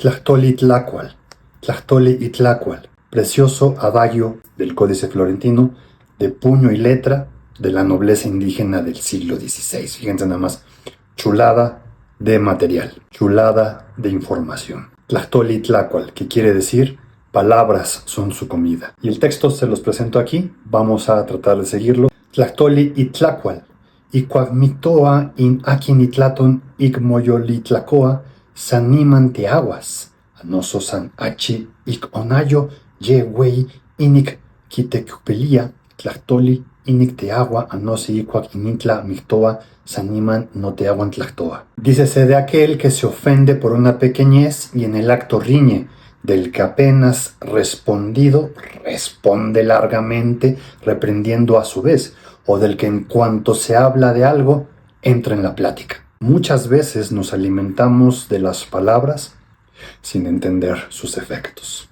Tlachtoli Tlacual, Tlachtoli y Tlacual, precioso adagio del Códice Florentino de puño y letra de la nobleza indígena del siglo XVI. Fíjense nada más, chulada de material, chulada de información. Tlachtoli Tlacual, que quiere decir palabras son su comida. Y el texto se los presento aquí, vamos a tratar de seguirlo. Tlachtoli y Tlacual, Icuagmictoa in Aquinitlaton Icmoyolitlacoa Saniman teaguas, anoso san achi onayo ye wei inik quitecupelia, tlachtoli inik teagua, anosi icuac initla mictoa saniman no teaguan tlactoa. Dícese de aquel que se ofende por una pequeñez y en el acto riñe, del que apenas respondido responde largamente, reprendiendo a su vez, o del que en cuanto se habla de algo, entra en la plática. Muchas veces nos alimentamos de las palabras sin entender sus efectos.